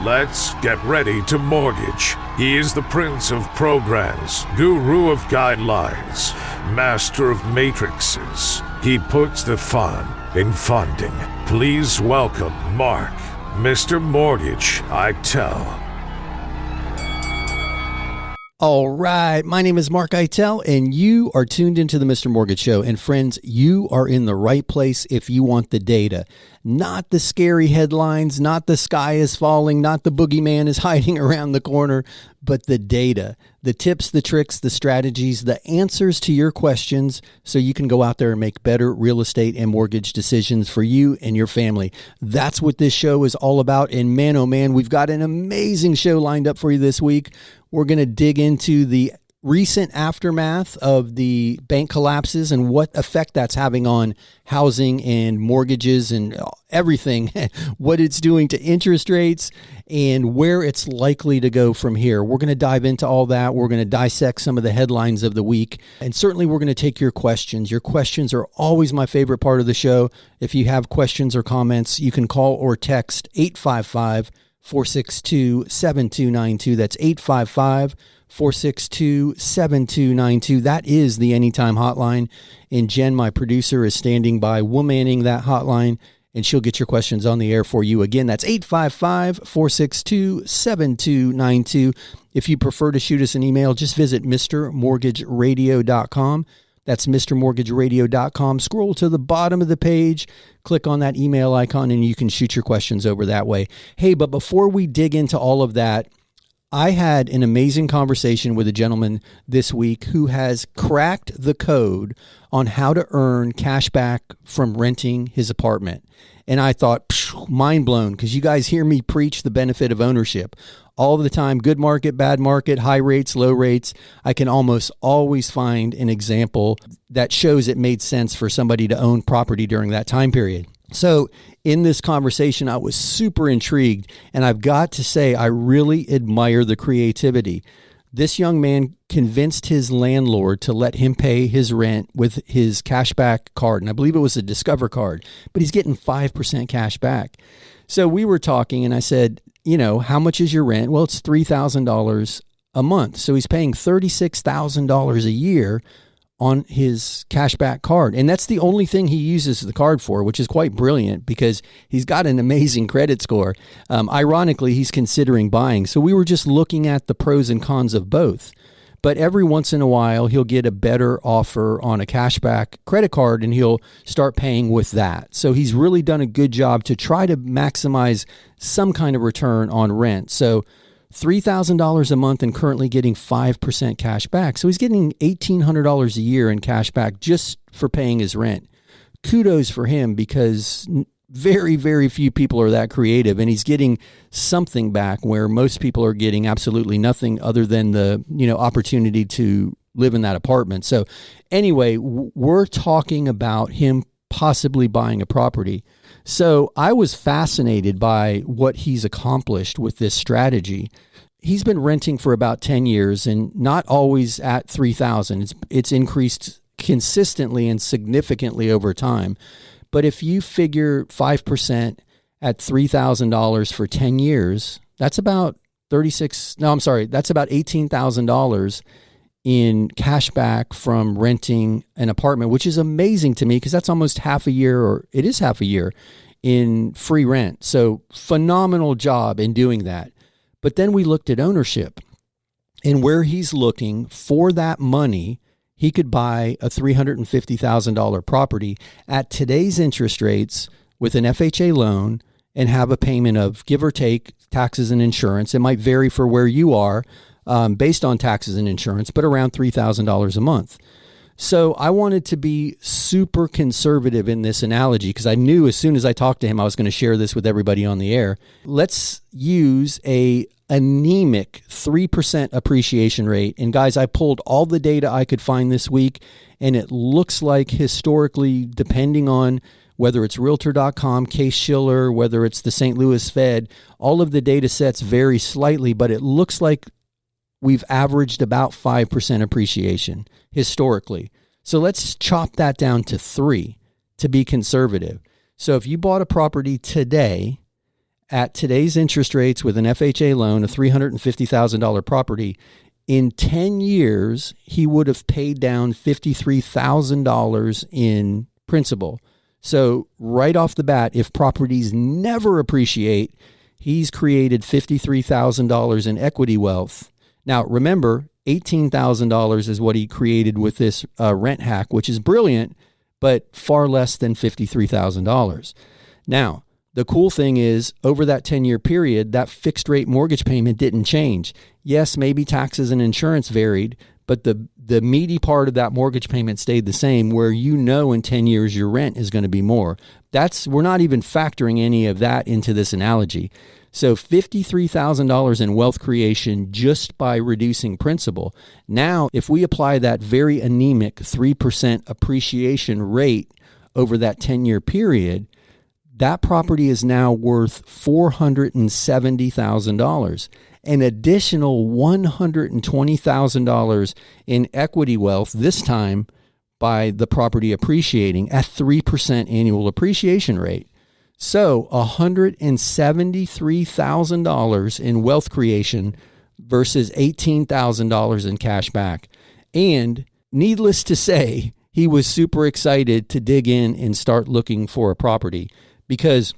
Let's get ready to mortgage. He is the prince of programs, guru of guidelines, master of matrices. He puts the fun in funding. Please welcome Mark, Mr. Mortgage, I Tell. All right, my name is Mark Eitel, and you are tuned into the Mr. Mortgage Show. And friends, you are in the right place if you want the data. Not the scary headlines, not the sky is falling, not the boogeyman is hiding around the corner, but the data, the tips, the tricks, the strategies, the answers to your questions so you can go out there and make better real estate and mortgage decisions for you and your family. That's what this show is all about. And man, oh man, we've got an amazing show lined up for you this week. We're going to dig into the recent aftermath of the bank collapses and what effect that's having on housing and mortgages and everything, what it's doing to interest rates and where it's likely to go from here. We're going to dive into all that. We're going to dissect some of the headlines of the week. And certainly we're going to take your questions. Your questions are always my favorite part of the show. If you have questions or comments, you can call or text 855-462-7292. That's 855-462-7292. That is the Anytime Hotline. And Jen, my producer, is standing by, womanning that hotline, and she'll get your questions on the air for you. Again, that's 855-462-7292. If you prefer to shoot us an email, just visit mrmortgageradio.com. That's mrmortgageradio.com. Scroll to the bottom of the page, click on that email icon, and you can shoot your questions over that way. Hey, but before we dig into all of that, I had an amazing conversation with a gentleman this week who has cracked the code on how to earn cash back from renting his apartment. And I thought, mind blown, because you guys hear me preach the benefit of ownership all the time. Good market, bad market, high rates, low rates. I can almost always find an example that shows it made sense for somebody to own property during that time period. So in this conversation, I was super intrigued, and I've got to say, I really admire the creativity. This young man convinced his landlord to let him pay his rent with his cashback card, and I believe it was a Discover card, but he's getting 5% cash back. So we were talking, and I said, you know, how much is your rent? Well, it's $3,000 a month. So he's paying $36,000 a year on his cashback card. And that's the only thing he uses the card for, which is quite brilliant because he's got an amazing credit score. Ironically, he's considering buying. So we were just looking at the pros and cons of both. But every once in a while, he'll get a better offer on a cashback credit card and he'll start paying with that. So he's really done a good job to try to maximize some kind of return on rent. So $3,000 a month and currently getting 5% cash back. So he's getting $1,800 a year in cash back just for paying his rent. Kudos for him because very, very few people are that creative, and he's getting something back where most people are getting absolutely nothing other than the, opportunity to live in that apartment. So anyway, we're talking about him possibly buying a property. So I was fascinated by what he's accomplished with this strategy. He's been renting for about 10 years and not always at $3,000. It's increased consistently and significantly over time. But if you figure 5% at $3,000 for 10 years, that's about that's about $18,000 in cash back from renting an apartment, which is amazing to me because that's almost half a year, or it is half a year in free rent. So phenomenal job in doing that. But then we looked at ownership and where he's looking for that money. He could buy a $350,000 property at today's interest rates with an FHA loan and have a payment of, give or take, taxes and insurance. It might vary for where you are based on taxes and insurance, but around $3,000 a month. So I wanted to be super conservative in this analogy because I knew as soon as I talked to him, I was going to share this with everybody on the air. Let's use a anemic 3% appreciation rate. And guys, I pulled all the data I could find this week, and it looks like historically, depending on whether it's Realtor.com, Case-Shiller, whether it's the St. Louis Fed, all of the data sets vary slightly, but it looks like we've averaged about 5% appreciation historically. So let's chop that down to 3 to be conservative. So if you bought a property today At today's interest rates with an FHA loan, a $350,000 property, in 10 years, he would have paid down $53,000 in principal. So right off the bat, if properties never appreciate, he's created $53,000 in equity wealth. Now, remember, $18,000 is what he created with this rent hack, which is brilliant, but far less than $53,000. Now, the cool thing is, over that 10-year period, that fixed rate mortgage payment didn't change. Yes, maybe taxes and insurance varied, but the meaty part of that mortgage payment stayed the same, where in 10 years your rent is going to be more. We're not even factoring any of that into this analogy. So $53,000 in wealth creation just by reducing principal. Now, if we apply that very anemic 3% appreciation rate over that 10-year period, that property is now worth $470,000. An additional $120,000 in equity wealth, this time by the property appreciating at 3% annual appreciation rate. So $173,000 in wealth creation versus $18,000 in cash back. And needless to say, he was super excited to dig in and start looking for a property because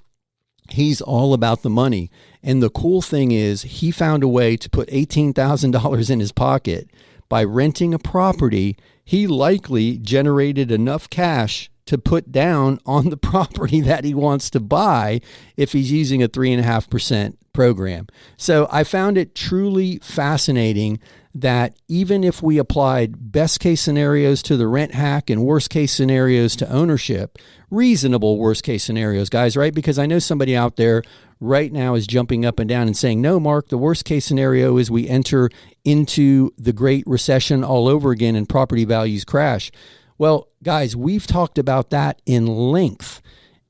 he's all about the money. And the cool thing is he found a way to put $18,000 in his pocket. By renting a property, he likely generated enough cash to put down on the property that he wants to buy if he's using a 3.5% program. So I found it truly fascinating that even if we applied best case scenarios to the rent hack and worst case scenarios to ownership, reasonable worst case scenarios, guys, right? Because I know somebody out there right now is jumping up and down and saying, no, Mark, the worst case scenario is we enter into the Great Recession all over again and property values crash. Well, guys, we've talked about that in length.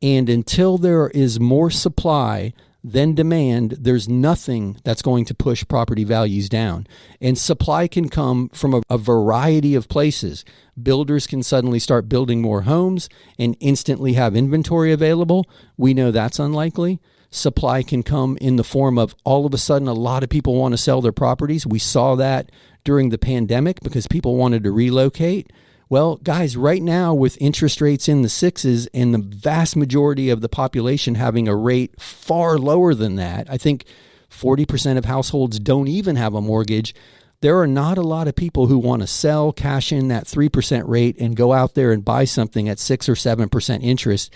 And until there is more supply than demand, there's nothing that's going to push property values down. And supply can come from a variety of places. Builders can suddenly start building more homes and instantly have inventory available. We know that's unlikely. Supply can come in the form of all of a sudden a lot of people want to sell their properties. We saw that during the pandemic because people wanted to relocate. Well, guys, right now with interest rates in the sixes and the vast majority of the population having a rate far lower than that, I think 40% of households don't even have a mortgage. There are not a lot of people who want to sell, cash in that 3% rate and go out there and buy something at 6 or 7% interest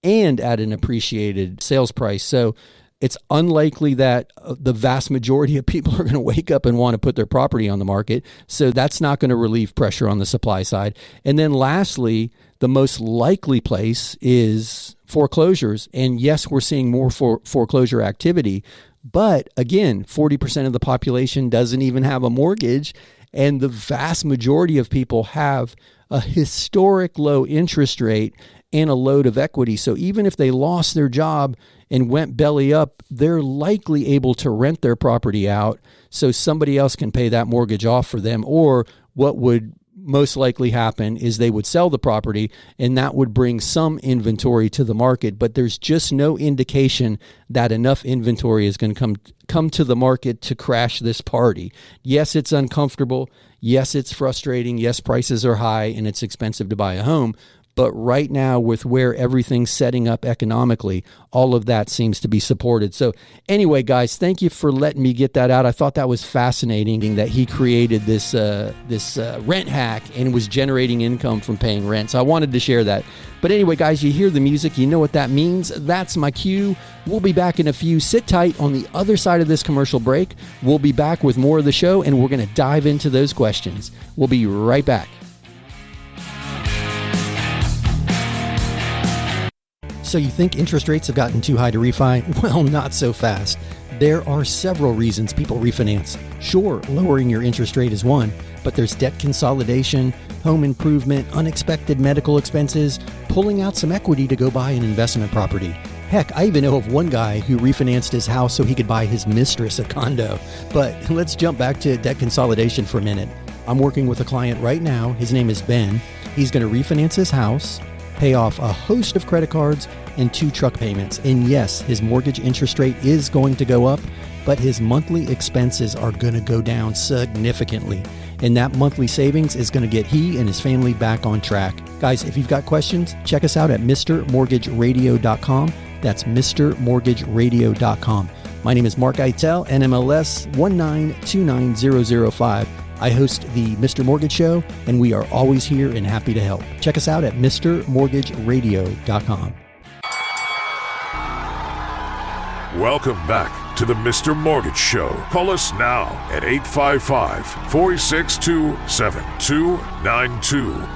and at an appreciated sales price. So it's unlikely that the vast majority of people are going to wake up and want to put their property on the market. So that's not going to relieve pressure on the supply side. And then lastly, the most likely place is foreclosures. And yes, we're seeing more foreclosure activity. But again, 40% of the population doesn't even have a mortgage. And the vast majority of people have a historic low interest rate and a load of equity. So even if they lost their job and went belly up, they're likely able to rent their property out so somebody else can pay that mortgage off for them. Or what would most likely happen is they would sell the property and that would bring some inventory to the market. But there's just no indication that enough inventory is going to come to the market to crash this party. Yes, it's uncomfortable. Yes, it's frustrating. Yes, prices are high and it's expensive to buy a home. But right now, with where everything's setting up economically, all of that seems to be supported. So anyway, guys, thank you for letting me get that out. I thought that was fascinating that he created this rent hack and was generating income from paying rent. So I wanted to share that. But anyway, guys, you hear the music. You know what that means. That's my cue. We'll be back in a few. Sit tight on the other side of this commercial break. We'll be back with more of the show, and we're going to dive into those questions. We'll be right back. So you think interest rates have gotten too high to refi? Well, not so fast. There are several reasons people refinance. Sure, lowering your interest rate is one, but there's debt consolidation, home improvement, unexpected medical expenses, pulling out some equity to go buy an investment property. Heck, I even know of one guy who refinanced his house so he could buy his mistress a condo. But let's jump back to debt consolidation for a minute. I'm working with a client right now. His name is Ben. He's going to refinance his house, pay off a host of credit cards, and 2 truck payments. And yes, his mortgage interest rate is going to go up, but his monthly expenses are going to go down significantly. And that monthly savings is going to get he and his family back on track. Guys, if you've got questions, check us out at mrmortgageradio.com. That's mrmortgageradio.com. My name is Mark Eitel, NMLS 1929005. I host the Mr. Mortgage Show, and we are always here and happy to help. Check us out at mrmortgageradio.com. Welcome back to the Mr. Mortgage Show. Call us now at 855-462-7292.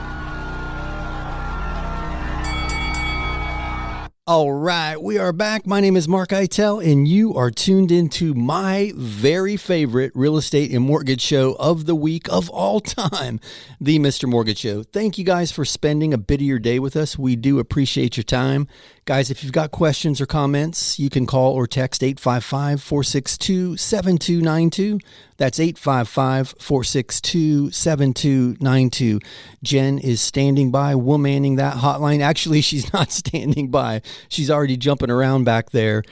All right, we are back. My name is Mark Eitel, and you are tuned into my very favorite real estate and mortgage show of the week of all time, the Mr. Mortgage Show. Thank you guys for spending a bit of your day with us. We do appreciate your time. Guys, if you've got questions or comments, you can call or text 855-462-7292. That's 855-462-7292. Jen is standing by, womanning that hotline. Actually, she's not standing by. She's already jumping around back there,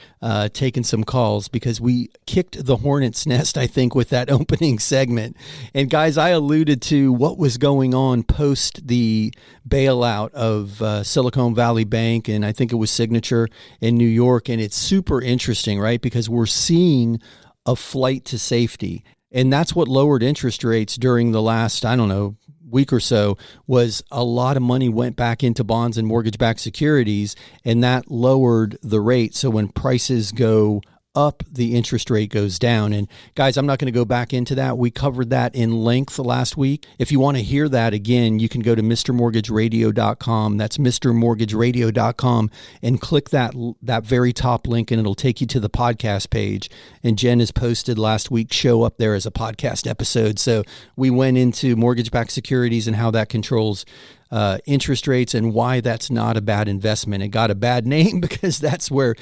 taking some calls because we kicked the hornet's nest, I think, with that opening segment. And guys, I alluded to what was going on post the bailout of Silicon Valley Bank, and I think it was Signature in New York. And it's super interesting, right? Because we're seeing a flight to safety. And that's what lowered interest rates during the last, week or so, was a lot of money went back into bonds and mortgage-backed securities, and that lowered the rate. So when prices go up, the interest rate goes down. And guys, I'm not going to go back into that. We covered that in length last week. If you want to hear that again, you can go to mrmortgageradio.com. That's mrmortgageradio.com and click that very top link, and it'll take you to the podcast page. And Jen has posted last week's show up there as a podcast episode. So we went into mortgage-backed securities and how that controls interest rates and why that's not a bad investment. It got a bad name because that's where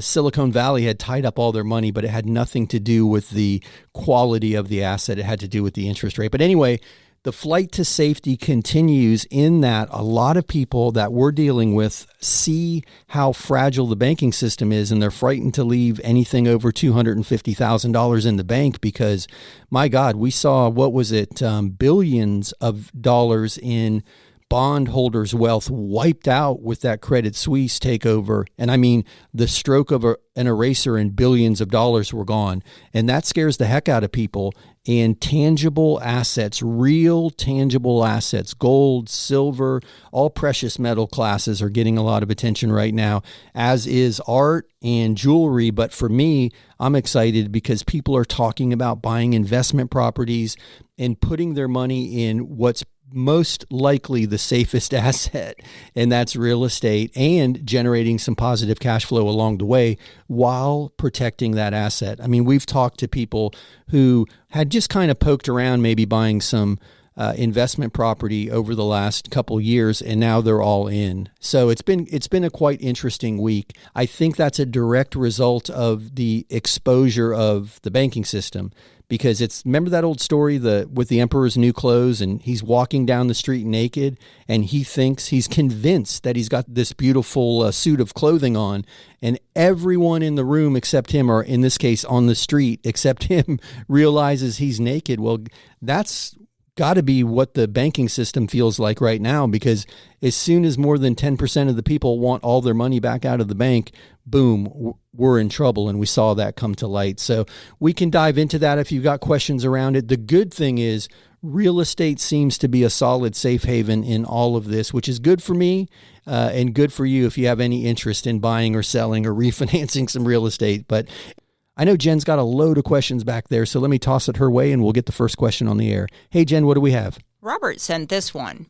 Silicon Valley had tied up all their money, but it had nothing to do with the quality of the asset. It had to do with the interest rate. But anyway, the flight to safety continues in that a lot of people that we're dealing with see how fragile the banking system is, and they're frightened to leave anything over $250,000 in the bank because, my God, we saw, billions of dollars in bondholders' wealth wiped out with that Credit Suisse takeover. And I mean, the stroke of an eraser and billions of dollars were gone. And that scares the heck out of people. And tangible assets, real tangible assets, gold, silver, all precious metal classes are getting a lot of attention right now, as is art and jewelry. But for me, I'm excited because people are talking about buying investment properties and putting their money in what's most likely the safest asset, and that's real estate, and generating some positive cash flow along the way while protecting that asset. I mean, we've talked to people who had just kind of poked around maybe buying some investment property over the last couple years, and now they're all in. So it's been a quite interesting week. I think that's a direct result of the exposure of the banking system. Because remember that old story with the emperor's new clothes, and he's walking down the street naked, and he's convinced that he's got this beautiful suit of clothing on, and everyone in the room except him, or in this case on the street except him, realizes he's naked. Well, that's got to be what the banking system feels like right now, because as soon as more than 10% of the people want all their money back out of the bank, boom, we're in trouble. And we saw that come to light. So we can dive into that if you've got questions around it. The good thing is real estate seems to be a solid safe haven in all of this, which is good for me and good for you if you have any interest in buying or selling or refinancing some real estate. But I know Jen's got a load of questions back there, so let me toss it her way and we'll get the first question on the air. Hey, Jen, what do we have? Robert sent this one.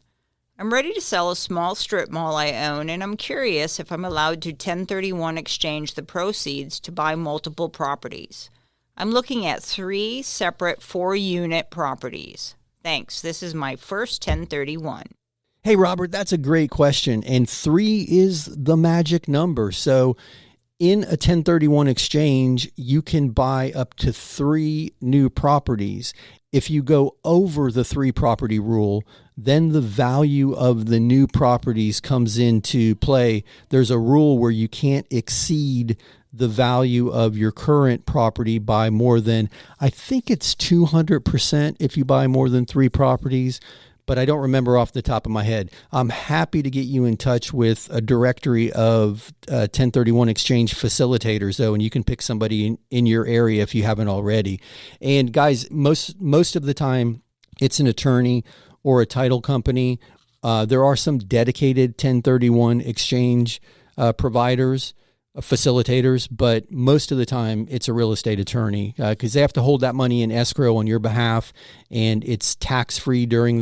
I'm ready to sell a small strip mall I own, and I'm curious if I'm allowed to 1031 exchange the proceeds to buy multiple properties. I'm looking at 3 separate 4-unit properties. Thanks. This is my first 1031. Hey, Robert, that's a great question. And 3 is the magic number. So in a 1031 exchange, you can buy up to 3 new properties. If you go over the 3 property rule, then the value of the new properties comes into play. There's a rule where you can't exceed the value of your current property by more than, I think it's 200% if you buy more than 3 properties, but I don't remember off the top of my head. I'm happy to get you in touch with a directory of 1031 exchange facilitators, though, and you can pick somebody in your area if you haven't already. And guys, most of the time, it's an attorney or a title company. There are some dedicated 1031 exchange providers, facilitators, but most of the time it's a real estate attorney because they have to hold that money in escrow on your behalf, and it's tax-free during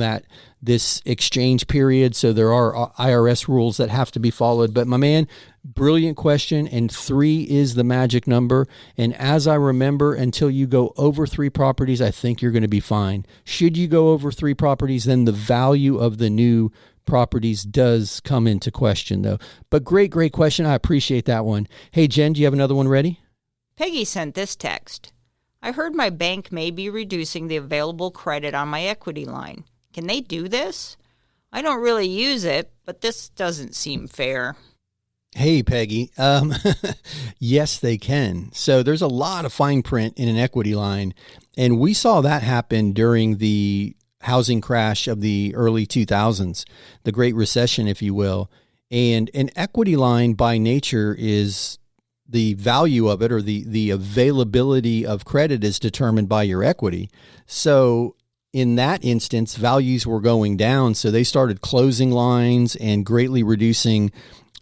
this exchange period. So there are IRS rules that have to be followed. But my man, brilliant question, and 3 is the magic number. And as I remember, until you go over 3 properties, I think you're going to be fine. Should you go over 3 properties, then the value of the new properties does come into question, though. But great question. I appreciate that one. Hey, Jen, do you have another one ready? Peggy sent this text. I heard my bank may be reducing the available credit on my equity line. Can they do this? I don't really use it, but this doesn't seem fair. Hey, Peggy. Yes, they can. So there's a lot of fine print in an equity line, and we saw that happen during the housing crash of the early 2000s, the Great Recession, if you will. And an equity line by nature is the value of it, or the availability of credit is determined by your equity. So in that instance, values were going down. So they started closing lines and greatly reducing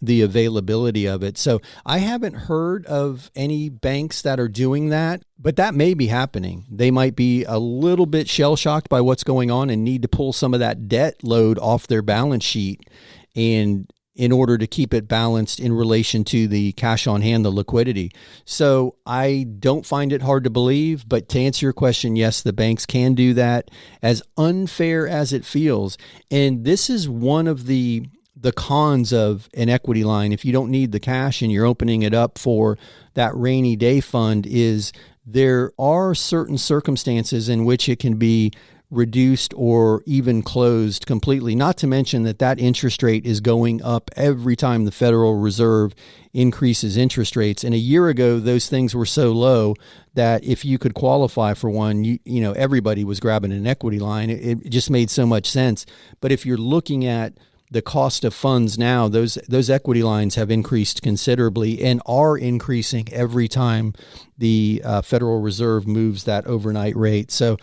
the availability of it. So I haven't heard of any banks that are doing that, but that may be happening. They might be a little bit shell-shocked by what's going on and need to pull some of that debt load off their balance sheet, and in order to keep it balanced in relation to the cash on hand, the liquidity. So I don't find it hard to believe, but to answer your question, yes, the banks can do that, as unfair as it feels. And this is one of the cons of an equity line, if you don't need the cash and you're opening it up for that rainy day fund, is there are certain circumstances in which it can be reduced or even closed completely. Not to mention that interest rate is going up every time the Federal Reserve increases interest rates. And a year ago, those things were so low that if you could qualify for one, you know, everybody was grabbing an equity line. It just made so much sense. But if you're looking at the cost of funds now, those equity lines have increased considerably and are increasing every time the Federal Reserve moves that overnight rate. So,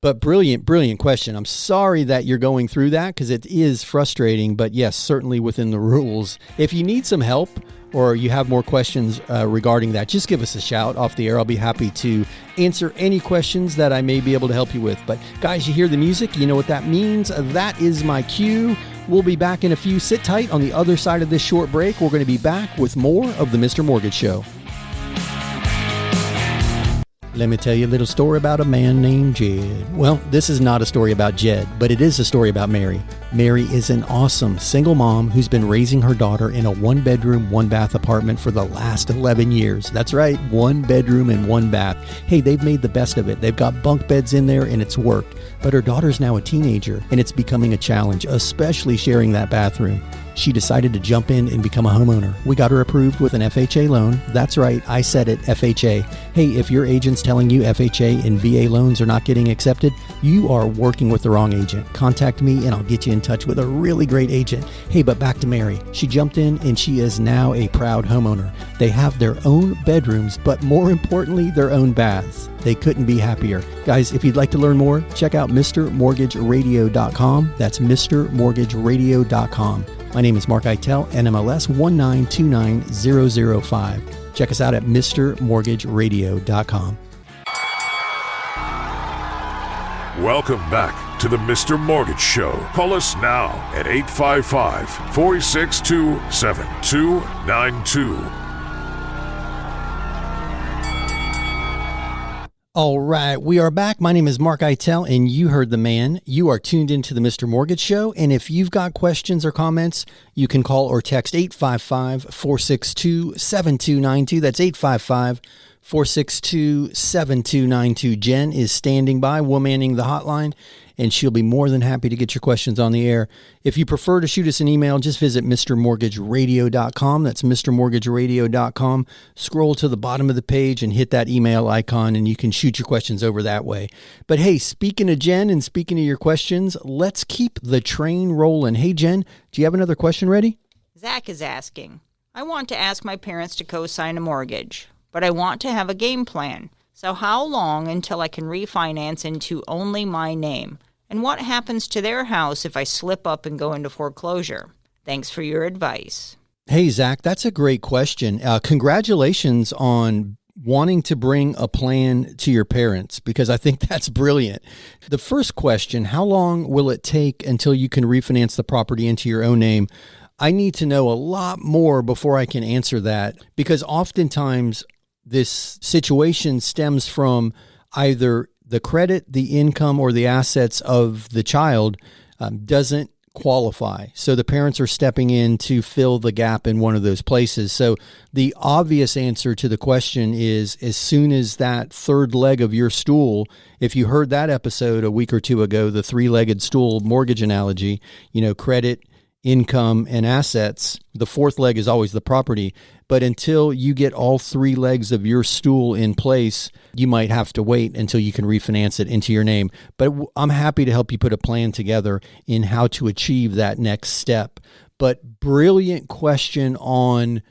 but brilliant question. I'm sorry that you're going through that because it is frustrating, but yes, certainly within the rules. If you need some help or you have more questions regarding that, just give us a shout off the air. I'll be happy to answer any questions that I may be able to help you with. But guys, you hear the music, you know what that means. That is my cue. We'll be back in a few. Sit tight. On the other side of this short break, we're going to be back with more of the Mr. Mortgage Show. Let me tell you a little story about a man named Jed. Well, this is not a story about Jed, but it is a story about Mary. Mary is an awesome single mom who's been raising her daughter in a 1-bedroom, 1-bath apartment for the last 11 years. That's right, 1 bedroom and 1 bath. Hey, they've made the best of it. They've got bunk beds in there and it's worked. But her daughter's now a teenager and it's becoming a challenge, especially sharing that bathroom. She decided to jump in and become a homeowner. We got her approved with an FHA loan. That's right, I said it, FHA. Hey, if your agent's telling you FHA and VA loans are not getting accepted, you are working with the wrong agent. Contact me and I'll get you in touch with a really great agent. Hey, but back to Mary. She jumped in and she is now a proud homeowner. They have their own bedrooms, but more importantly, their own baths. They couldn't be happier. Guys, if you'd like to learn more, check out MrMortgageRadio.com. That's MrMortgageRadio.com. My name is Mark Eitel, NMLS 1929005. Check us out at MrMortgageRadio.com. Welcome back to the Mr. Mortgage Show. Call us now at 855-462-7292. All right, we are back. My name is Mark Eitel, and you heard the man. You are tuned into the Mr. Mortgage Show, and if you've got questions or comments, you can call or text 855-462-7292. That's 855-462-7292. Jen is standing by, womanning the hotline, and she'll be more than happy to get your questions on the air. If you prefer to shoot us an email, just visit MrMortgageRadio.com. That's MrMortgageRadio.com. Scroll to the bottom of the page and hit that email icon, and you can shoot your questions over that way. But hey, speaking of Jen and speaking of your questions, let's keep the train rolling. Hey, Jen, do you have another question ready? Zach is asking, I want to ask my parents to co-sign a mortgage, but I want to have a game plan. So how long until I can refinance into only my name? And what happens to their house if I slip up and go into foreclosure? Thanks for your advice. Hey, Zach, that's a great question. Congratulations on wanting to bring a plan to your parents, because I think that's brilliant. The first question, how long will it take until you can refinance the property into your own name? I need to know a lot more before I can answer that, because oftentimes this situation stems from either the credit, the income, or the assets of the child doesn't qualify. So the parents are stepping in to fill the gap in one of those places. So the obvious answer to the question is, as soon as that third leg of your stool, if you heard that episode a week or two ago, the three-legged stool mortgage analogy, credit, income, and assets, the fourth leg is always the property. But until you get all three legs of your stool in place, you might have to wait until you can refinance it into your name. But I'm happy to help you put a plan together in how to achieve that next step. But brilliant question on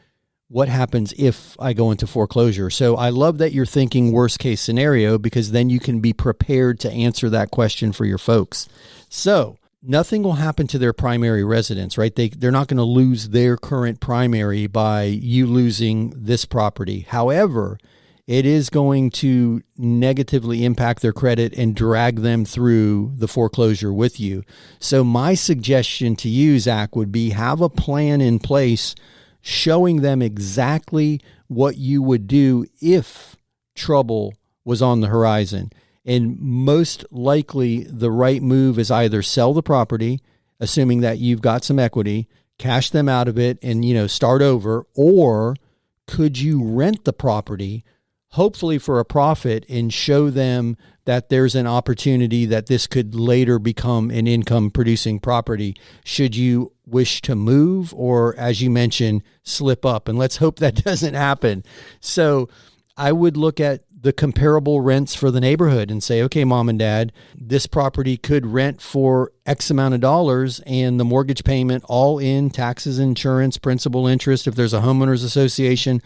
what happens if I go into foreclosure. So I love that you're thinking worst case scenario, because then you can be prepared to answer that question for your folks. So nothing will happen to their primary residence, right? They're not going to lose their current primary by you losing this property. However, it is going to negatively impact their credit and drag them through the foreclosure with you. So my suggestion to you, Zach, would be have a plan in place showing them exactly what you would do if trouble was on the horizon. And most likely the right move is either sell the property, assuming that you've got some equity, cash them out of it and, start over, or could you rent the property, hopefully for a profit, and show them that there's an opportunity that this could later become an income producing property should you wish to move or, as you mentioned, slip up. And let's hope that doesn't happen. So I would look at the comparable rents for the neighborhood and say, okay, mom and dad, this property could rent for X amount of dollars, and the mortgage payment, all in, taxes, insurance, principal, interest, if there's a homeowners association,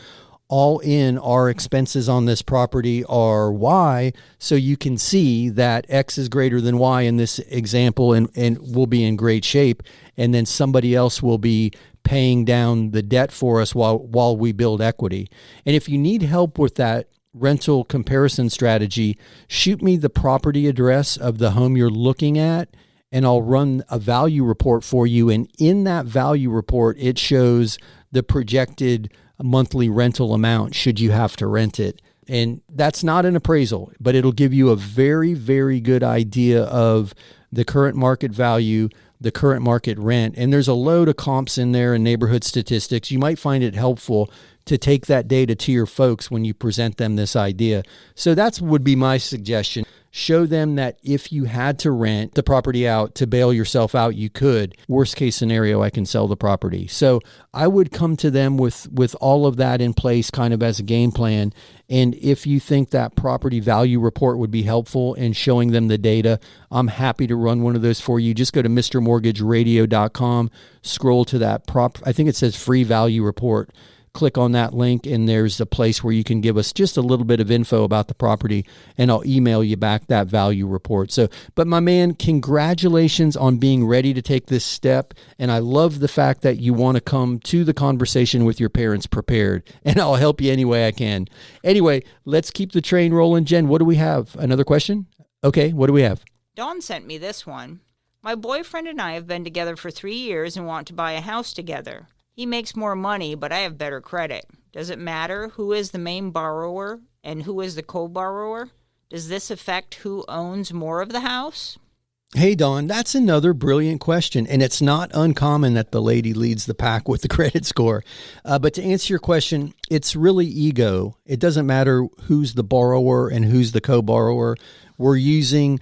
all in, our expenses on this property are Y. So you can see that X is greater than Y in this example, and we'll be in great shape. And then somebody else will be paying down the debt for us while we build equity. And if you need help with that rental comparison strategy, shoot me the property address of the home you're looking at, and I'll run a value report for you. And in that value report, it shows the projected monthly rental amount should you have to rent it. And that's not an appraisal, but it'll give you a very, very good idea of the current market value, the current market rent. And there's a load of comps in there and neighborhood statistics. You might find it helpful to take that data to your folks when you present them this idea. So that would be my suggestion. Show them that if you had to rent the property out to bail yourself out, you could. Worst case scenario, I can sell the property. So I would come to them with all of that in place, kind of as a game plan. And if you think that property value report would be helpful in showing them the data, I'm happy to run one of those for you. Just go to MrMortgageRadio.com, scroll to that I think it says free value report. Click on that link, and there's a place where you can give us just a little bit of info about the property, and I'll email you back that value report. So, but my man, congratulations on being ready to take this step. And I love the fact that you want to come to the conversation with your parents prepared, and I'll help you any way I can. Anyway, let's keep the train rolling. Jen, what do we have? Another question? Okay, what do we have? Dawn sent me this one. My boyfriend and I have been together for 3 years and want to buy a house together. He makes more money, but I have better credit. Does it matter who is the main borrower and who is the co-borrower? Does this affect who owns more of the house? Hey, Dawn, that's another brilliant question. And it's not uncommon that the lady leads the pack with the credit score. But to answer your question, it's really ego. It doesn't matter who's the borrower and who's the co-borrower. We're using,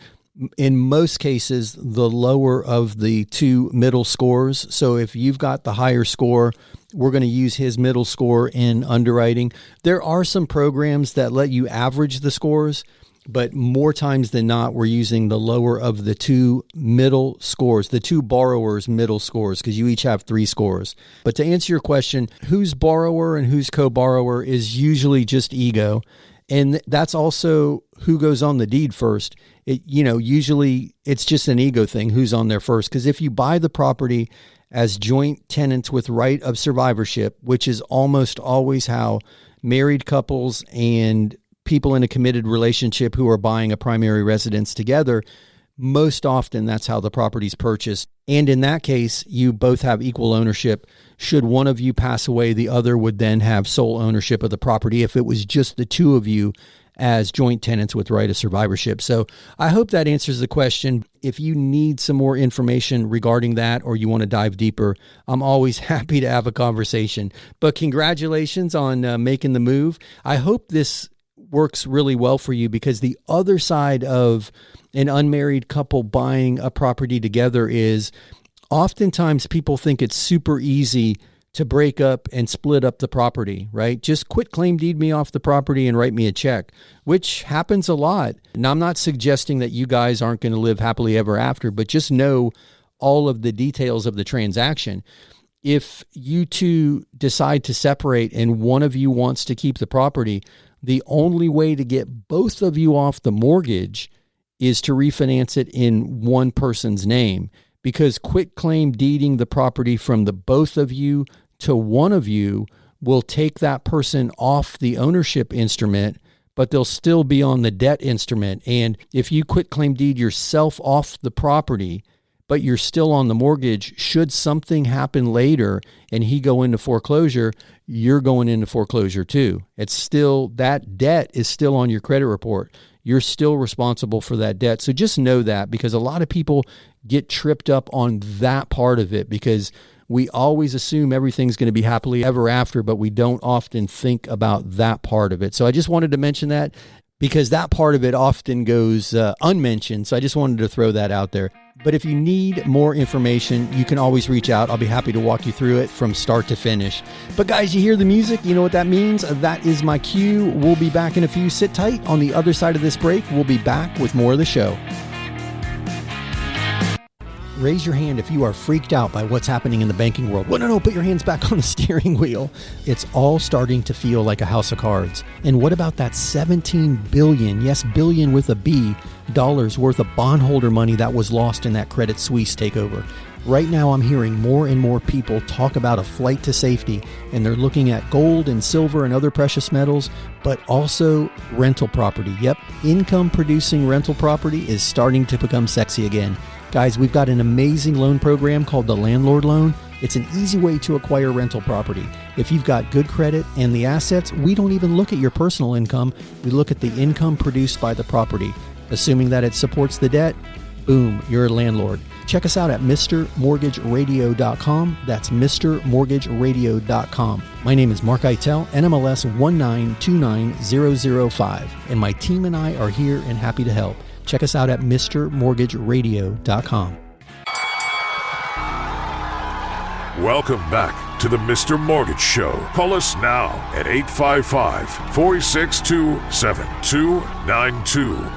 in most cases, the lower of the two middle scores. So if you've got the higher score, we're going to use his middle score in underwriting. There are some programs that let you average the scores, but more times than not, we're using the lower of the two middle scores, the two borrowers' middle scores, because you each have 3 scores. But to answer your question, who's borrower and who's co-borrower is usually just ego. And that's also who goes on the deed first. Usually it's just an ego thing, who's on there first. Because if you buy the property as joint tenants with right of survivorship, which is almost always how married couples and people in a committed relationship who are buying a primary residence together, most often that's how the property's purchased. And in that case, you both have equal ownership. Should one of you pass away, the other would then have sole ownership of the property if it was just the two of you as joint tenants with right of survivorship. So I hope that answers the question. If you need some more information regarding that or you want to dive deeper, I'm always happy to have a conversation. But congratulations on making the move. I hope this works really well for you, because the other side of an unmarried couple buying a property together is oftentimes people think it's super easy to break up and split up the property, right? Just quit claim deed me off the property and write me a check, which happens a lot. Now, I'm not suggesting that you guys aren't going to live happily ever after, but just know all of the details of the transaction. If you two decide to separate and one of you wants to keep the property, the only way to get both of you off the mortgage is to refinance it in one person's name, because quit claim deeding the property from the both of you to one of you will take that person off the ownership instrument, but they'll still be on the debt instrument. And if you quit claim deed yourself off the property, but you're still on the mortgage, should something happen later and he go into foreclosure, you're going into foreclosure too. It's still, that debt is still on your credit report. You're still responsible for that debt. So just know that, because a lot of people get tripped up on that part of it, because we always assume everything's going to be happily ever after, but we don't often think about that part of it. So I just wanted to mention that, because that part of it often goes unmentioned. So I just wanted to throw that out there. But if you need more information, you can always reach out. I'll be happy to walk you through it from start to finish. But guys, you hear the music? You know what that means? That is my cue. We'll be back in a few. Sit tight. On the other side of this break, we'll be back with more of the show. Raise your hand if you are freaked out by what's happening in the banking world. Well, no, put your hands back on the steering wheel. It's all starting to feel like a house of cards. And what about that $17 billion, yes, billion with a B, dollars worth of bondholder money that was lost in that Credit Suisse takeover? Right now, I'm hearing more and more people talk about a flight to safety, and they're looking at gold and silver and other precious metals, but also rental property. Yep, income-producing rental property is starting to become sexy again. Guys, we've got an amazing loan program called the Landlord Loan. It's an easy way to acquire rental property. If you've got good credit and the assets, we don't even look at your personal income. We look at the income produced by the property. Assuming that it supports the debt, boom, you're a landlord. Check us out at MrMortgageRadio.com. That's MrMortgageRadio.com. My name is Mark Eitel, NMLS 1929005, and my team and I are here and happy to help. Check us out at MrMortgageRadio.com. Welcome back to the Mr. Mortgage Show. Call us now at 855-462-7292.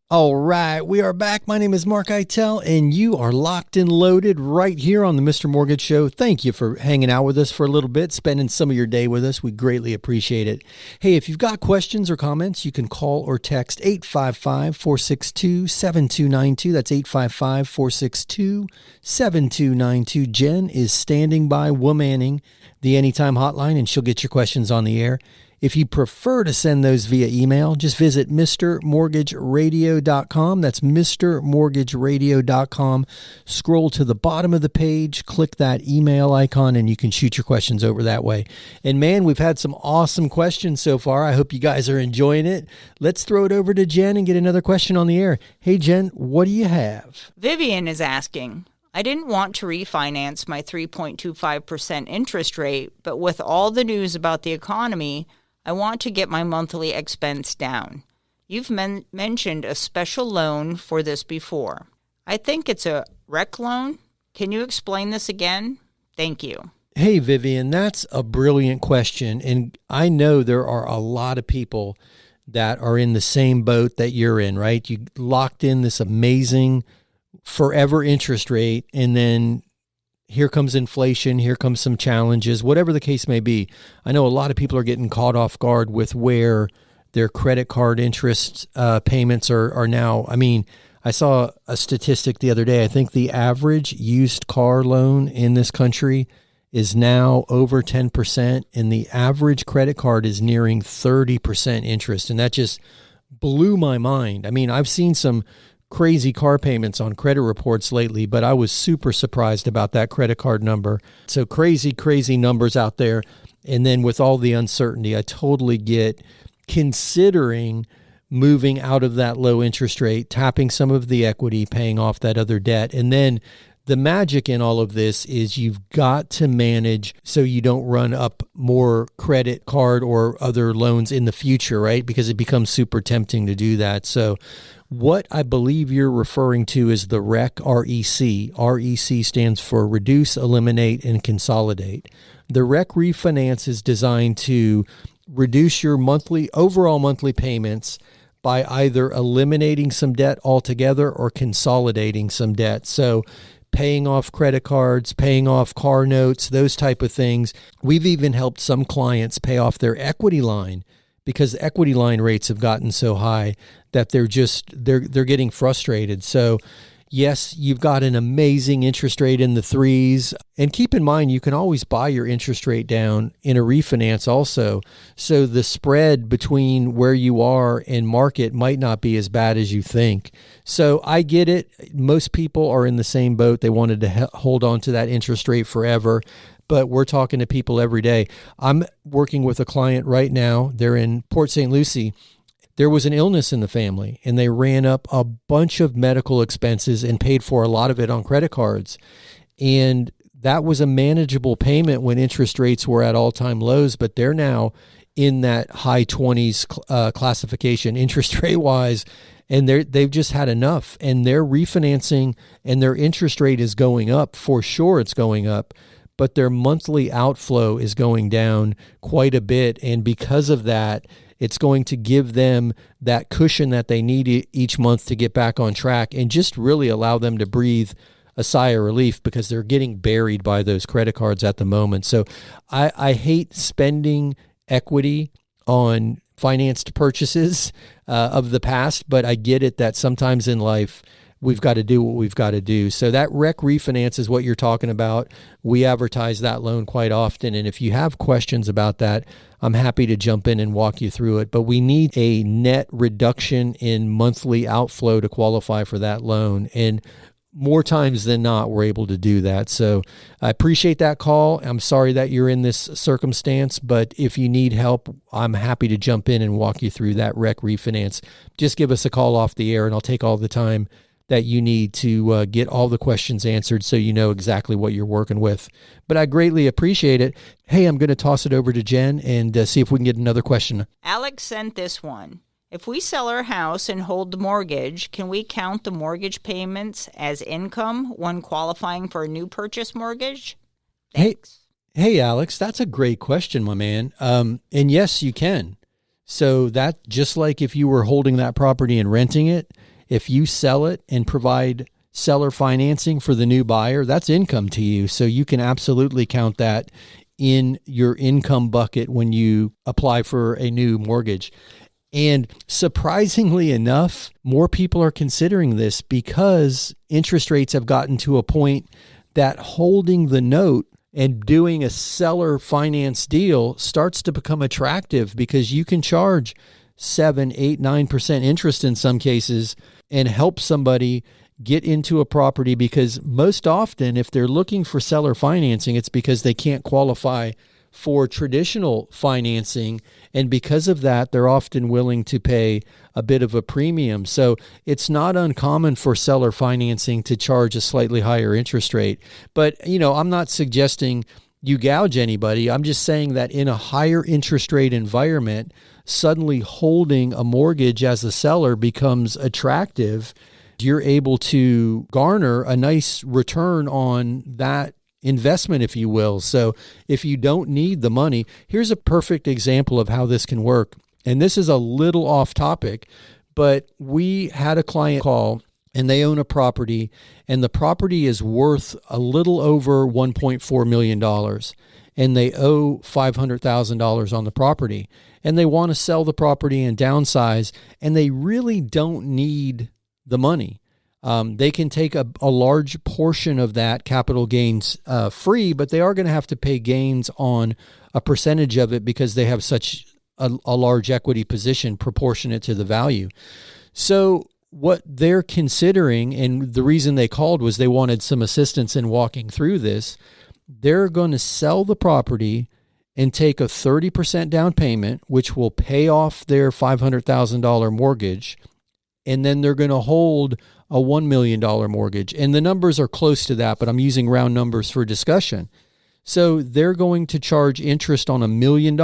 All right, we are back. My name is Mark Eitel, and you are locked and loaded right here on the Mr. Mortgage Show. Thank you for hanging out with us for a little bit, spending some of your day with us. We greatly appreciate it. Hey, if you've got questions or comments, you can call or text 855-462-7292. That's 855-462-7292. Jen is standing by womaning the Anytime hotline, and she'll get your questions on the air. If you prefer to send those via email, just visit mrmortgageradio.com. That's mrmortgageradio.com. Scroll to the bottom of the page, click that email icon, and you can shoot your questions over that way. And man, we've had some awesome questions so far. I hope you guys are enjoying it. Let's throw it over to Jen and get another question on the air. Hey, Jen, what do you have? Vivian is asking, I didn't want to refinance my 3.25% interest rate, but with all the news about the economy, I want to get my monthly expense down. You've mentioned a special loan for this before. I think it's a rec loan. Can you explain this again? Thank you. Hey, Vivian, that's a brilliant question. And I know there are a lot of people that are in the same boat that you're in, right? You locked in this amazing forever interest rate, and then here comes inflation, here comes some challenges, whatever the case may be. I know a lot of people are getting caught off guard with where their credit card interest payments are now. I mean, I saw a statistic the other day. I think the average used car loan in this country is now over 10%, and the average credit card is nearing 30% interest. And that just blew my mind. I mean, I've seen some crazy car payments on credit reports lately, but I was super surprised about that credit card number. So crazy, crazy numbers out there. And then with all the uncertainty, I totally get considering moving out of that low interest rate, tapping some of the equity, paying off that other debt. And then the magic in all of this is you've got to manage so you don't run up more credit card or other loans in the future, right? Because it becomes super tempting to do that. So what I believe you're referring to is the REC, R-E-C. REC stands for Reduce, Eliminate, and Consolidate. The REC refinance is designed to reduce your overall monthly payments by either eliminating some debt altogether or consolidating some debt. So paying off credit cards, paying off car notes, those type of things. We've even helped some clients pay off their equity line because equity line rates have gotten so high that they're getting frustrated. So yes, you've got an amazing interest rate in the threes. And keep in mind, you can always buy your interest rate down in a refinance also. So the spread between where you are and market might not be as bad as you think. So I get it. Most people are in the same boat. They wanted to hold on to that interest rate forever. But we're talking to people every day. I'm working with a client right now. They're in Port St. Lucie. There was an illness in the family, and they ran up a bunch of medical expenses and paid for a lot of it on credit cards. And that was a manageable payment when interest rates were at all-time lows, but they're now in that high 20s classification interest rate-wise, and they've just had enough. And they're refinancing, and their interest rate is going up. For sure it's going up, but their monthly outflow is going down quite a bit. And because of that, it's going to give them that cushion that they need each month to get back on track and just really allow them to breathe a sigh of relief because they're getting buried by those credit cards at the moment. So I hate spending equity on financed purchases of the past, but I get it that sometimes in life we've got to do what we've got to do. So that REC refinance is what you're talking about. We advertise that loan quite often. And if you have questions about that, I'm happy to jump in and walk you through it. But we need a net reduction in monthly outflow to qualify for that loan. And more times than not, we're able to do that. So I appreciate that call. I'm sorry that you're in this circumstance, but if you need help, I'm happy to jump in and walk you through that REC refinance. Just give us a call off the air and I'll take all the time that you need to get all the questions answered so you know exactly what you're working with. But I greatly appreciate it. Hey, I'm going to toss it over to Jen and see if we can get another question. Alex sent this one. If we sell our house and hold the mortgage, can we count the mortgage payments as income when qualifying for a new purchase mortgage? Thanks. Hey, Alex, that's a great question, my man. And yes, you can. So that just like if you were holding that property and renting it, if you sell it and provide seller financing for the new buyer, that's income to you. So you can absolutely count that in your income bucket when you apply for a new mortgage. And surprisingly enough, more people are considering this because interest rates have gotten to a point that holding the note And doing a seller finance deal starts to become attractive because you can charge 7, 8, 9% interest in some cases and help somebody get into a property, because most often if they're looking for seller financing, it's because they can't qualify for traditional financing. And because of that, they're often willing to pay a bit of a premium. So it's not uncommon for seller financing to charge a slightly higher interest rate. But, I'm not suggesting you gouge anybody. I'm just saying that in a higher interest rate environment, suddenly holding a mortgage as a seller becomes attractive. You're able to garner a nice return on that investment, if you will. So if you don't need the money, here's a perfect example of how this can work. And this is a little off topic, but we had a client call and they own a property, and the property is worth a little over $1.4 million, and they owe $500,000 on the property, and they want to sell the property and downsize, and they really don't need the money. They can take a large portion of that capital gains free, but they are going to have to pay gains on a percentage of it because they have such a large equity position proportionate to the value. So what they're considering, and the reason they called was they wanted some assistance in walking through this, they're going to sell the property and take a 30% down payment, which will pay off their $500,000 mortgage, and then they're going to hold a $1 million mortgage. And the numbers are close to that, but I'm using round numbers for discussion. So they're going to charge interest on $1 million,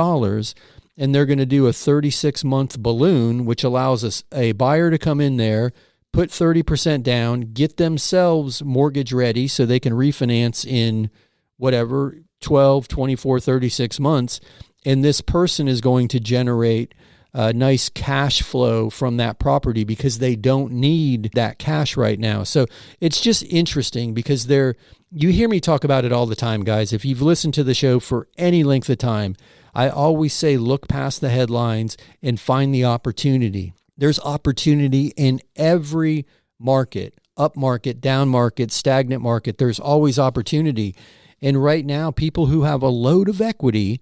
and they're going to do a 36-month balloon, which allows a buyer to come in there, put 30% down, get themselves mortgage ready so they can refinance in whatever, 12, 24, 36 months. And this person is going to generate a nice cash flow from that property because they don't need that cash right now. So it's just interesting because you hear me talk about it all the time, guys. If you've listened to the show for any length of time, I always say look past the headlines and find the opportunity. There's opportunity in every market, up market, down market, stagnant market. There's always opportunity. And right now, people who have a load of equity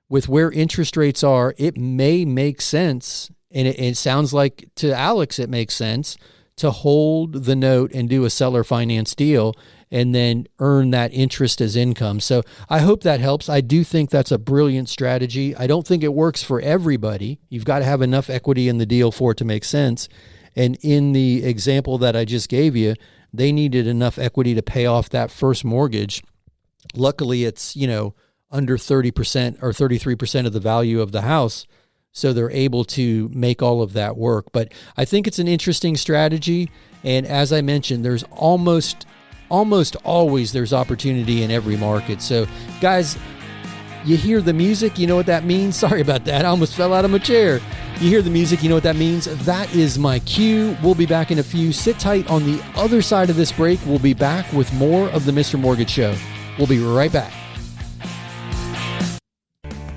with where interest rates are, it may make sense, and it sounds like to Alex it makes sense, to hold the note and do a seller finance deal and then earn that interest as income. So I hope that helps. I do think that's a brilliant strategy. I don't think it works for everybody. You've got to have enough equity in the deal for it to make sense. And in the example that I just gave you, they needed enough equity to pay off that first mortgage. Luckily, it's, under 30% or 33% of the value of the house. So they're able to make all of that work. But I think it's an interesting strategy. And as I mentioned, there's almost always there's opportunity in every market. So guys, you hear the music, you know what that means? Sorry about that. I almost fell out of my chair. You hear the music, you know what that means? That is my cue. We'll be back in a few. Sit tight. On the other side of this break, we'll be back with more of the Mr. Mortgage Show. We'll be right back.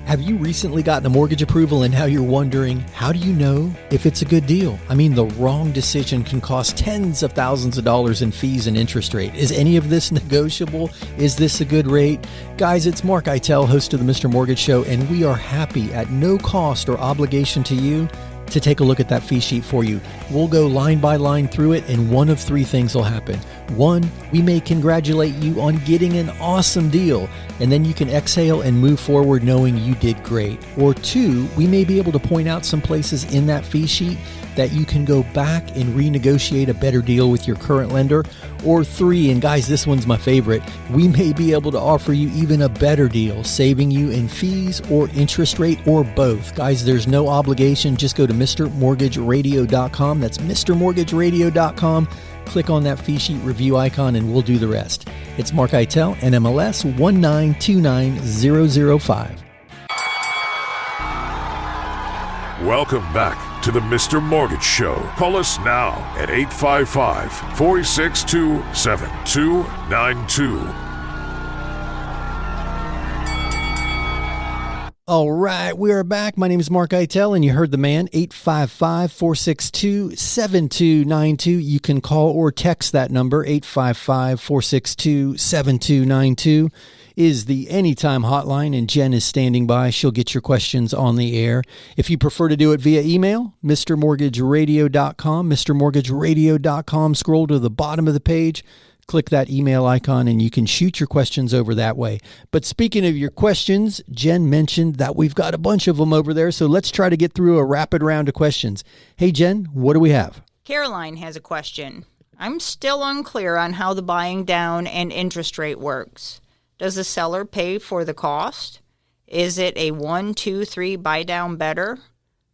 Have you recently gotten a mortgage approval and now you're wondering, how do you know if it's a good deal? I mean, the wrong decision can cost tens of thousands of dollars in fees and interest rate. Is any of this negotiable? Is this a good rate? Guys, it's Mark Eitel, host of the Mr. Mortgage Show, and we are happy at no cost or obligation to you to take a look at that fee sheet for you. We'll go line by line through it, and one of three things will happen. One, we may congratulate you on getting an awesome deal, and then you can exhale and move forward knowing you did great. Or two, we may be able to point out some places in that fee sheet that you can go back and renegotiate a better deal with your current lender. Or three, and guys, this one's my favorite, we may be able to offer you even a better deal, saving you in fees or interest rate or both. Guys, there's no obligation. Just go to MrMortgageRadio.com. That's MrMortgageRadio.com. Click on that fee sheet review icon and we'll do the rest. It's Mark Eitel, NMLS 1929005. Welcome back to the Mr. Mortgage Show. Call us now at 855-462-7292. All right, we are back. My name is Mark Eitel, and you heard the man, 855-462-7292. You can call or text that number, 855-462-7292. is the Anytime Hotline, and Jen is standing by. She'll get your questions on the air. If you prefer to do it via email, mrmortgageradio.com, mrmortgageradio.com. Scroll to the bottom of the page, click that email icon, and you can shoot your questions over that way. But speaking of your questions, Jen mentioned that we've got a bunch of them over there, so let's try to get through a rapid round of questions. Hey, Jen, what do we have? Caroline has a question. I'm still unclear on how the buying down and interest rate works. Does the seller pay for the cost? Is it a 1, 2, 3 buy down better?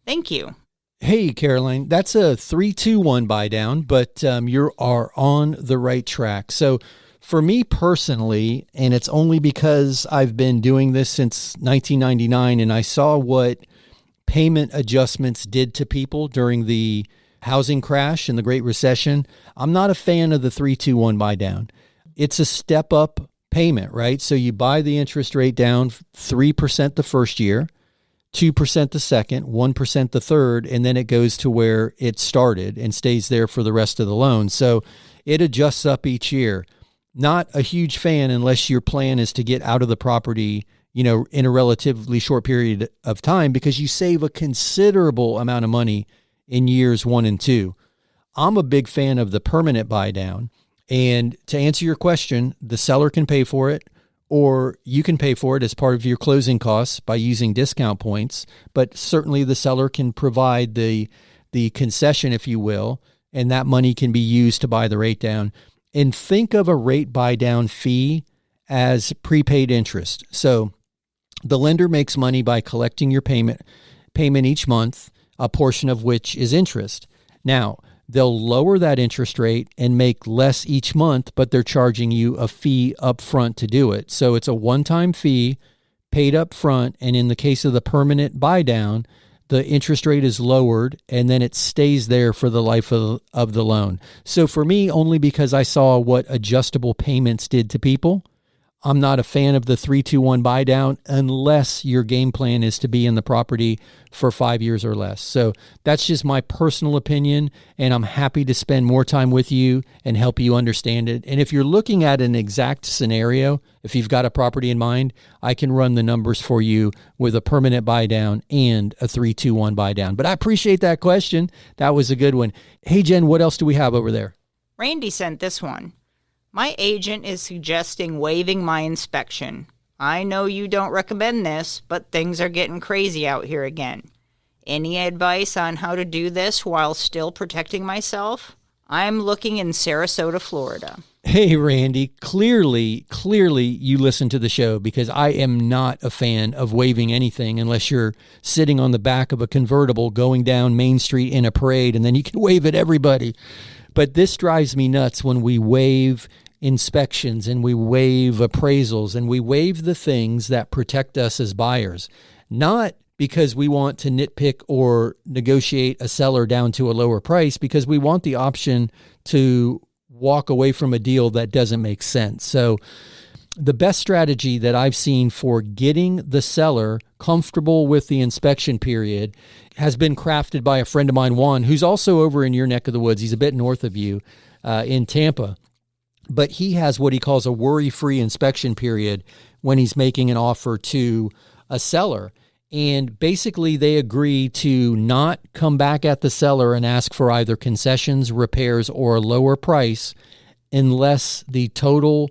Thank you. Hey, Caroline, that's a 3-2-1 buy down, but you are on the right track. So for me personally, and it's only because I've been doing this since 1999, and I saw what payment adjustments did to people during the housing crash and the Great Recession, I'm not a fan of the 3-2-1 buy down. It's a step up payment, right? So you buy the interest rate down 3% the first year, 2% the second, 1% the third, and then it goes to where it started and stays there for the rest of the loan. So it adjusts up each year. Not a huge fan unless your plan is to get out of the property, in a relatively short period of time, because you save a considerable amount of money in years 1 and 2. I'm a big fan of the permanent buy down. And to answer your question, the seller can pay for it, or you can pay for it as part of your closing costs by using discount points. But certainly the seller can provide the concession, if you will, and that money can be used to buy the rate down. And think of a rate buy down fee as prepaid interest. So the lender makes money by collecting your payment each month, a portion of which is interest. Now, they'll lower that interest rate and make less each month, but they're charging you a fee up front to do it. So it's a one-time fee paid up front, and in the case of the permanent buy down, the interest rate is lowered, and then it stays there for the life of the loan. So for me, only because I saw what adjustable payments did to people, I'm not a fan of the 3-2-1 buy down unless your game plan is to be in the property for 5 years or less. So that's just my personal opinion, and I'm happy to spend more time with you and help you understand it. And if you're looking at an exact scenario, if you've got a property in mind, I can run the numbers for you with a permanent buy down and a 3-2-1 buy down. But I appreciate that question. That was a good one. Hey, Jen, what else do we have over there? Randy sent this one. My agent is suggesting waiving my inspection. I know you don't recommend this, but things are getting crazy out here again. Any advice on how to do this while still protecting myself? I'm looking in Sarasota, Florida. Hey, Randy, clearly you listen to the show, because I am not a fan of waiving anything unless you're sitting on the back of a convertible going down Main Street in a parade, and then you can wave at everybody. But this drives me nuts when we waive inspections and we waive appraisals and we waive the things that protect us as buyers, not because we want to nitpick or negotiate a seller down to a lower price, because we want the option to walk away from a deal that doesn't make sense. So the best strategy that I've seen for getting the seller comfortable with the inspection period has been crafted by a friend of mine, Juan, who's also over in your neck of the woods. He's a bit north of you in Tampa. But he has what he calls a worry-free inspection period when he's making an offer to a seller. And basically they agree to not come back at the seller and ask for either concessions, repairs, or a lower price unless the total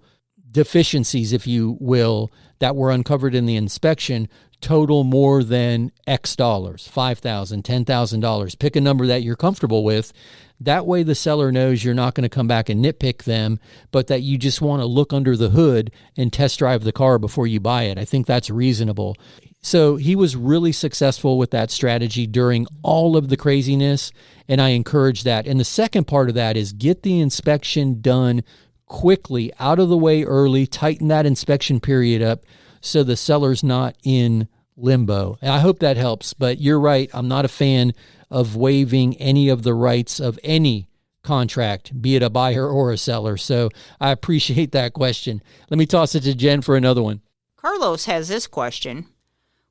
deficiencies, if you will, that were uncovered in the inspection total more than X dollars, $5,000, $10,000. Pick a number that you're comfortable with. That way the seller knows you're not going to come back and nitpick them, but that you just want to look under the hood and test drive the car before you buy it. I think that's reasonable. So he was really successful with that strategy during all of the craziness, and I encourage that. And the second part of that is get the inspection done quickly, out of the way early, tighten that inspection period up so the seller's not in limbo. And I hope that helps, but you're right. I'm not a fan of waiving any of the rights of any contract, be it a buyer or a seller. So I appreciate that question. Let me toss it to Jen for another one. Carlos has this question.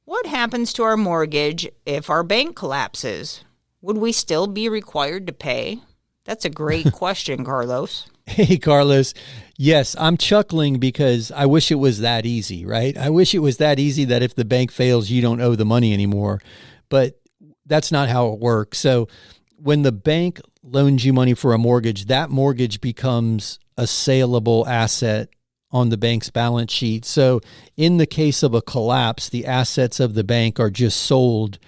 What happens to our mortgage if our bank collapses? Would we still be required to pay? That's a great question, Carlos. Hey, Carlos. Yes, I'm chuckling because I wish it was that easy, right? I wish it was that easy that if the bank fails, you don't owe the money anymore. But that's not how it works. So when the bank loans you money for a mortgage, that mortgage becomes a saleable asset on the bank's balance sheet. So in the case of a collapse, the assets of the bank are just sold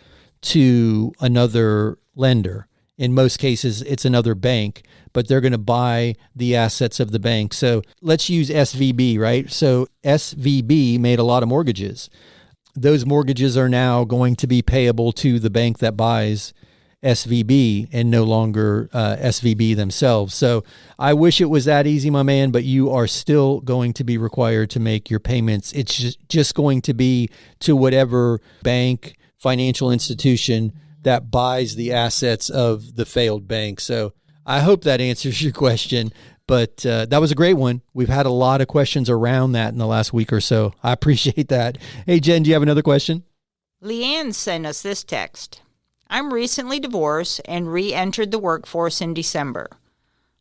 to another lender. In most cases, it's another bank, but they're going to buy the assets of the bank. So let's use SVB, right? So SVB made a lot of mortgages. Those mortgages are now going to be payable to the bank that buys SVB and no longer SVB themselves. So I wish it was that easy, my man, but you are still going to be required to make your payments. It's just going to be to whatever bank, financial institution that buys the assets of the failed bank. So I hope that answers your question, but that was a great one. We've had a lot of questions around that in the last week or so. I appreciate that. Hey, Jen, do you have another question? Leanne sent us this text. I'm recently divorced and re-entered the workforce in December.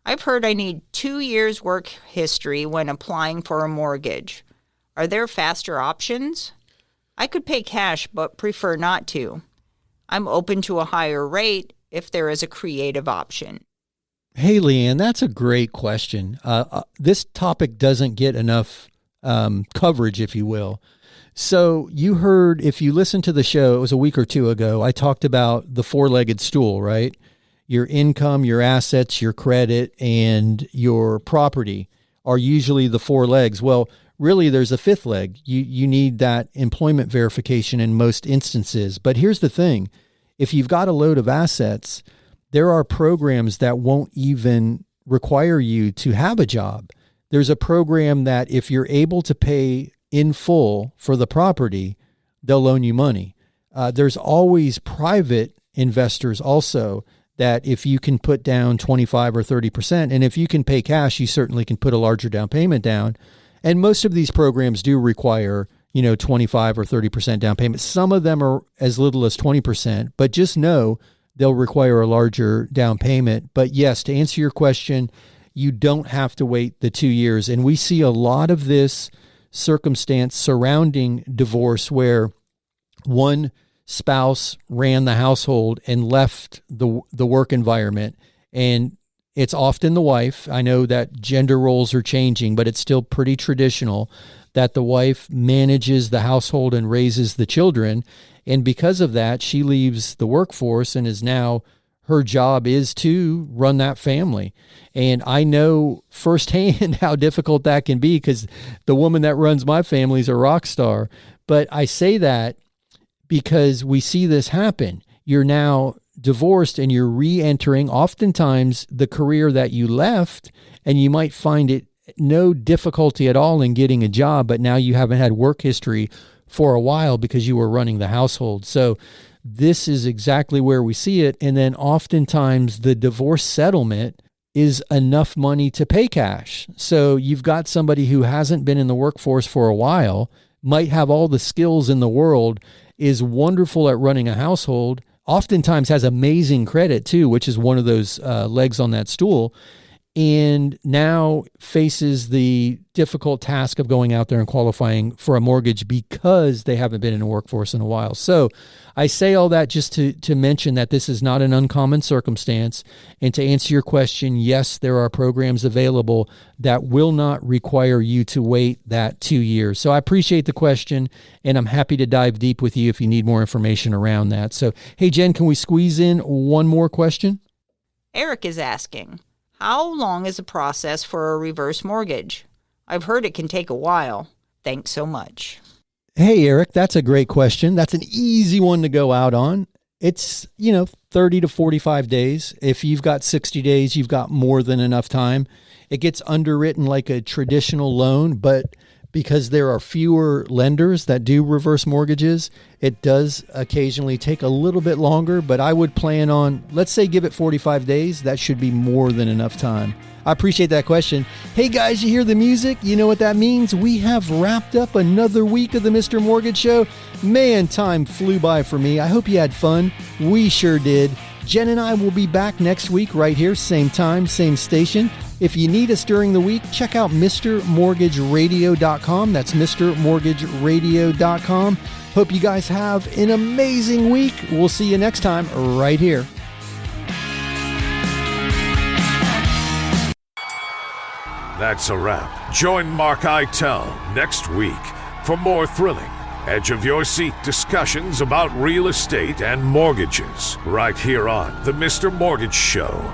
I've heard I need 2 years work history when applying for a mortgage. Are there faster options? I could pay cash, but prefer not to. I'm open to a higher rate if there is a creative option. Hey, Leanne, that's a great question. This topic doesn't get enough coverage, if you will. So you heard, if you listened to the show, it was a week or two ago, I talked about the four-legged stool, right? Your income, your assets, your credit, and your property are usually the four legs. Well, really, there's a fifth leg. You need that employment verification in most instances. But here's the thing. If you've got a load of assets, there are programs that won't even require you to have a job. There's a program that if you're able to pay in full for the property, they'll loan you money. There's always private investors also that if you can put down 25 or 30%, and if you can pay cash, you certainly can put a larger down payment down. And most of these programs do require 25 or 30% down payment. Some of them are as little as 20%, but just know they'll require a larger down payment. But yes, to answer your question, you don't have to wait the 2 years. And we see a lot of this circumstance surrounding divorce where one spouse ran the household and left the work environment, and it's often the wife. I know that gender roles are changing, but it's still pretty traditional that the wife manages the household and raises the children. And because of that, she leaves the workforce and is now, her job is to run that family. And I know firsthand how difficult that can be because the woman that runs my family is a rock star. But I say that because we see this happen. You're now divorced and you're re-entering oftentimes the career that you left, and you might find it no difficulty at all in getting a job, but now you haven't had work history for a while because you were running the household. So this is exactly where we see it. And then oftentimes the divorce settlement is enough money to pay cash. So you've got somebody who hasn't been in the workforce for a while, might have all the skills in the world, is wonderful at running a household, oftentimes has amazing credit too, which is one of those legs on that stool, and now faces the difficult task of going out there and qualifying for a mortgage because they haven't been in the workforce in a while. So I say all that just to mention that this is not an uncommon circumstance. And to answer your question, yes, there are programs available that will not require you to wait that 2 years. So I appreciate the question, and I'm happy to dive deep with you if you need more information around that. So, hey, Jen, can we squeeze in one more question? Eric is asking, how long is the process for a reverse mortgage? I've heard it can take a while. Thanks so much. Hey, Eric, that's a great question. That's an easy one to go out on. It's, 30 to 45 days. If you've got 60 days, you've got more than enough time. It gets underwritten like a traditional loan, but because there are fewer lenders that do reverse mortgages, it does occasionally take a little bit longer, but I would plan on, let's say, give it 45 days. That should be more than enough time. I appreciate that question. Hey guys, you hear the music? You know what that means? We have wrapped up another week of the Mr. Mortgage Show. Man, time flew by for me. I hope you had fun. We sure did. Jen and I will be back next week right here, same time, same station. If you need us during the week, check out MrMortgageRadio.com. That's MrMortgageRadio.com. Hope you guys have an amazing week. We'll see you next time right here. That's a wrap. Join Mark Eitel next week for more thrilling, edge-of-your-seat discussions about real estate and mortgages right here on The Mr. Mortgage Show.